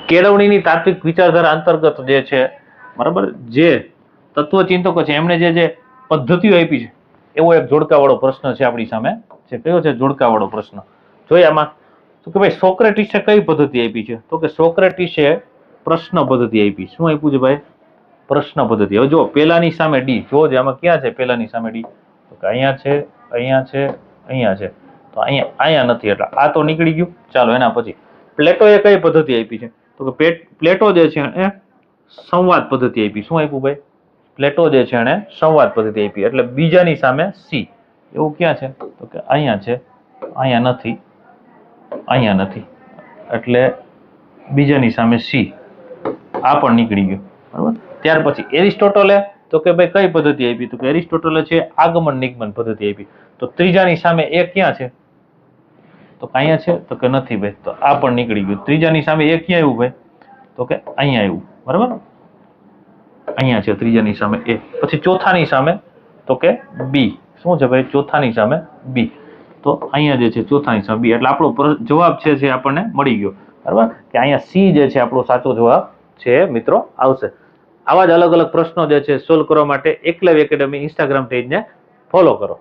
કેળવણીની તાત્વિક વિચારધારા અંતર્ગત જે છે બરાબર, જે તત્વચિંતકો છે એમણે જે પદ્ધતિઓ આપી છે એવો એક જોડકાવાળો પ્રશ્ન છે આપણી સામે. જે કયો છે જોડકાવાળો પ્રશ્ન જોઈએ આમાં. તો કે ભાઈ સોક્રેટિસે કઈ પદ્ધતિ આપી છે? તો કે સોક્રેટિસે પ્રશ્ન પદ્ધતિ આપી. શું આપ્યું છે ભાઈ? પ્રશ્ન પદ્ધતિ. હવે જો પેલાની સામે ડી, જો આમાં ક્યાં છે પેલાની સામે ડી? તો કે અહીંયા છે, અહીંયા છે, અહીંયા છે. તો અહીંયા નથી, એટલે આ તો નીકળી ગયું. ચાલો એના પછી પ્લેટોએ કઈ પદ્ધતિ આપી છે? તો કે પ્લેટો જે છે એ સંવાદ પદ્ધતિ આપી. શું આપ્યું ભાઈ? પ્લેટો જે છે એને સંવાદ પદ્ધતિ આપી. એટલે બીજાની સામે સી. એવું ક્યાં છે? તો કે અહીંયા છે, અહીંયા નથી, અહીંયા નથી, એટલે બીજાની સામે સી. આ પણ નીકળી ગયું બરાબર. ત્યાર પછી એરિસ્ટોટલે તો કે ભાઈ કઈ પદ્ધતિ આપી? તો કે એરિસ્ટોટલે છે આગમન નિગમન પદ્ધતિ આપી. તો ત્રીજાની સામે એ ક્યાં છે? તો અહીંયા છે, તો કે નથી ભાઈ, તો આ પણ નીકળી ગયું. ત્રીજાની સામે એ ક્યાં આવ્યું ભાઈ? તો કે અહીંયા આવ્યું બરાબર. અહીંયા છે ત્રીજાની સામે એ. પછી ચોથાની સામે તો કે બી. શું છે ભાઈ? ચોથાની સામે બી. તો અહીંયા જે છે ચોથાની સામે બી. એટલે આપણો જવાબ છે આપણને મળી ગયો બરાબર, કે અહીંયા સી જે છે આપણો સાચો જવાબ છે મિત્રો આવશે. આવા જ અલગ અલગ પ્રશ્નો જે છે સોલ્વ કરવા માટે એકલવ્ય એકેડમી ઇન્સ્ટાગ્રામ પેજને ફોલો કરો.